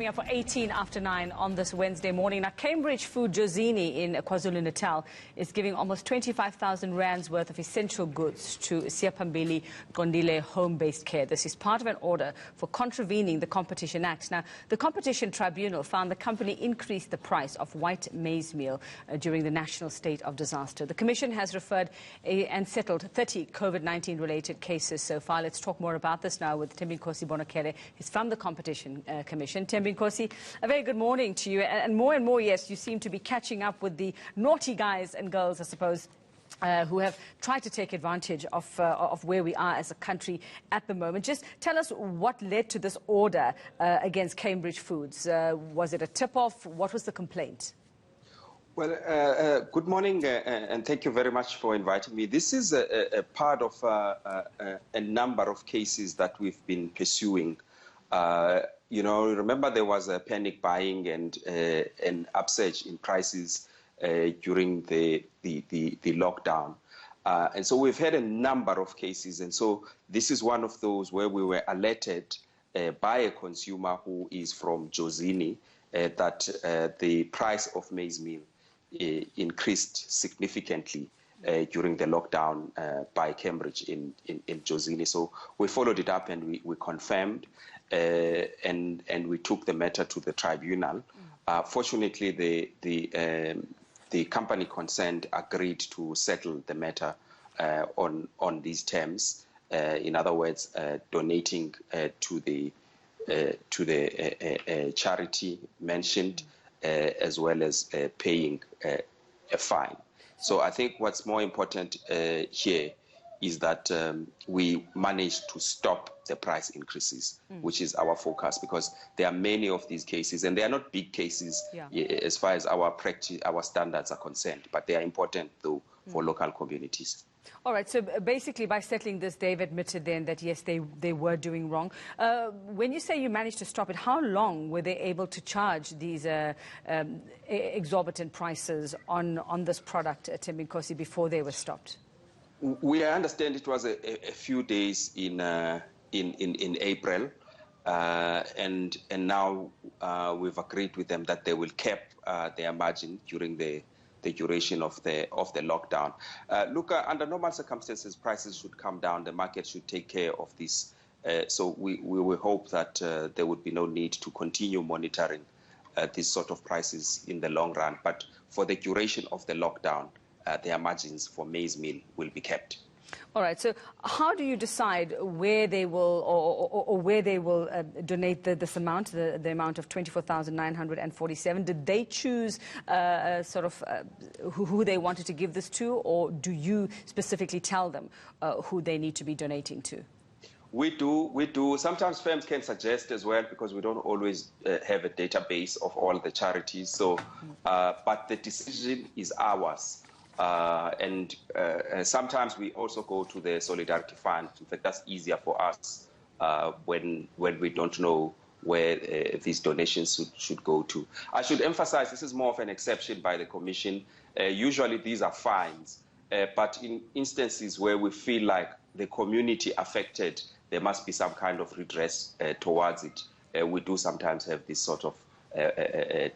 Up for 18 after 9 on this Wednesday morning. Now, Cambridge Food Jozini in KwaZulu-Natal is giving almost 25,000 rands worth of essential goods to Siyaphambili Qondile Home-Based Care. This is part of an order for contravening the Competition Act. Now, the Competition Tribunal found the company increased the price of white maize meal during the national state of disaster. The Commission has referred and settled 30 COVID-19 related cases so far. Let's talk more about this now with Tembinkosi Bonakele. He's from the Competition Commission. Tembinkosi, a very good morning to you. And more, yes, you seem to be catching up with the naughty guys and girls, I suppose, who have tried to take advantage of where we are as a country at the moment. Just tell us what led to this order against Cambridge Foods. Was it a tip-off? What was the complaint? Well, good morning, and thank you very much for inviting me. This is a part of a number of cases that we've been pursuing. You know, remember there was a panic buying and an upsurge in prices during the lockdown. And so we've had a number of cases. And so this is one of those where we were alerted by a consumer who is from Jozini that the price of maize meal increased significantly during the lockdown by Cambridge in Jozini. So we followed it up and we confirmed and we took the matter to the tribunal. Fortunately, the company concerned agreed to settle the matter on these terms. In other words, donating to the charity mentioned, as well as paying a fine. So I think what's more important here is that we managed to stop the price increases, which is our focus, because there are many of these cases, and they are not big cases as far as our standards are concerned, but they are important, though, for local communities. All right, so basically by settling this, they've admitted then that, yes, they were doing wrong. When you say you managed to stop it, how long were they able to charge these exorbitant prices on this product, Tembinkosi, before they were stopped? We understand it was a few days in April, and now we've agreed with them that they will cap their margin during the duration of the lockdown. Look, under normal circumstances, prices should come down. The market should take care of this. So we will hope that there would be no need to continue monitoring these sort of prices in the long run. But for the duration of the lockdown, their margins for maize meal will be kept. All right. So how do you decide where they will or where they will donate this amount, the amount of 24,947? Did they choose who they wanted to give this to, or do you specifically tell them who they need to be donating to? We do. Sometimes firms can suggest as well, because we don't always have a database of all the charities. So, but the decision is ours. And sometimes we also go to the Solidarity Fund. In fact, that's easier for us when we don't know where these donations should go to. I should emphasize this is more of an exception by the Commission. Usually these are fines, but in instances where we feel like the community affected, there must be some kind of redress towards it. We do sometimes have this sort of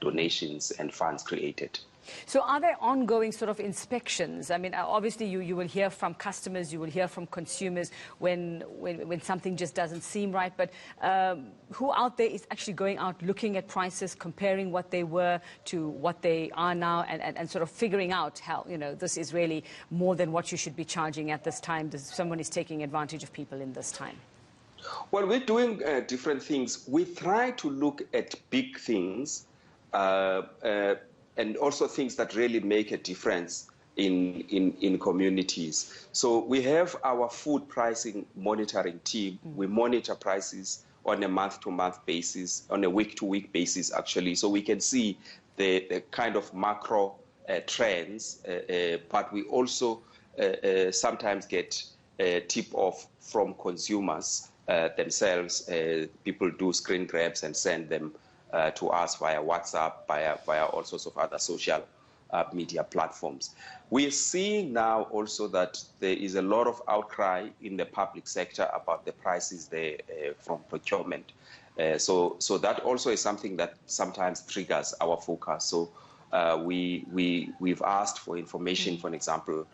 donations and funds created. So are there ongoing sort of inspections? I mean, obviously you will hear from customers, you will hear from consumers when something just doesn't seem right, but who out there is actually going out looking at prices, comparing what they were to what they are now, and sort of figuring out how, you know, this is really more than what you should be charging at this time. Someone is taking advantage of people in this time. Well, we're doing different things. We try to look at big things, and also things that really make a difference in communities. So we have our food pricing monitoring team. We monitor prices on a month-to-month basis, on a week-to-week basis, actually, so we can see the kind of macro trends, but we also sometimes get tip-off from consumers themselves. People do screen grabs and send them to us via WhatsApp, via all sorts of other social media platforms. We are seeing now also that there is a lot of outcry in the public sector about the prices there from procurement. So that also is something that sometimes triggers our focus. So we've asked for information, for example,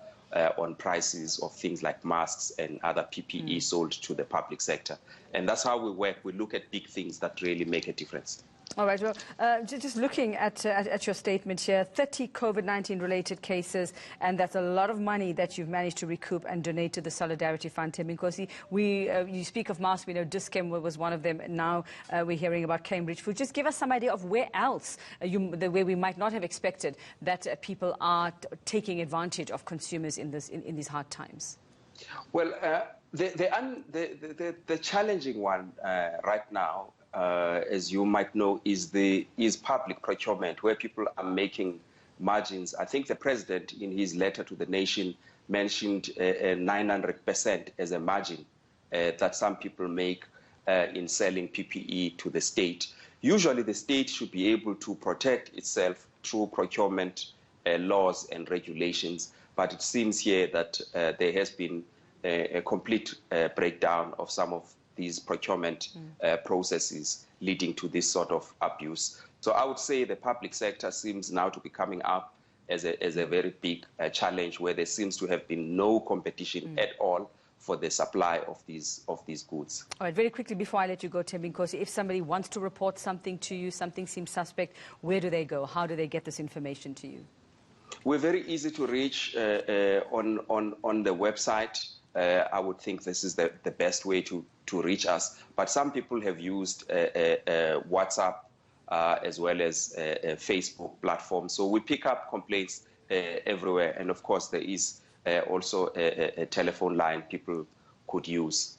on prices of things like masks and other PPE sold to the public sector. And that's how we work. We look at big things that really make a difference. All right. Well, just looking at your statement here, 30 COVID-19 related cases, and that's a lot of money that you've managed to recoup and donate to the Solidarity Fund. Tembinkosi, you speak of masks. We know Dischem was one of them. Now we're hearing about Cambridge Food. Just give us some idea of where else, where we might not have expected that people are taking advantage of consumers in these hard times. Well, the challenging one right now, as you might know, is public procurement, where people are making margins. I think the president, in his letter to the nation, mentioned 900% as a margin that some people make in selling PPE to the state. Usually, the state should be able to protect itself through procurement laws and regulations, but it seems here that there has been a complete breakdown of some of these procurement processes leading to this sort of abuse. So I would say the public sector seems now to be coming up as a very big challenge, where there seems to have been no competition at all for the supply of these goods. All right, very quickly before I let you go, Tembinkosi, if somebody wants to report something to you, something seems suspect, where do they go? How do they get this information to you? We're very easy to reach on the website. I would think this is the best way to reach us. But some people have used WhatsApp as well as a Facebook platform. So we pick up complaints everywhere. And of course, there is also a telephone line people could use.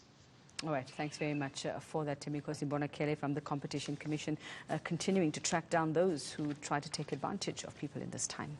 All right, thanks very much for that, Tembinkosi Bonakele from the Competition Commission, continuing to track down those who try to take advantage of people in this time.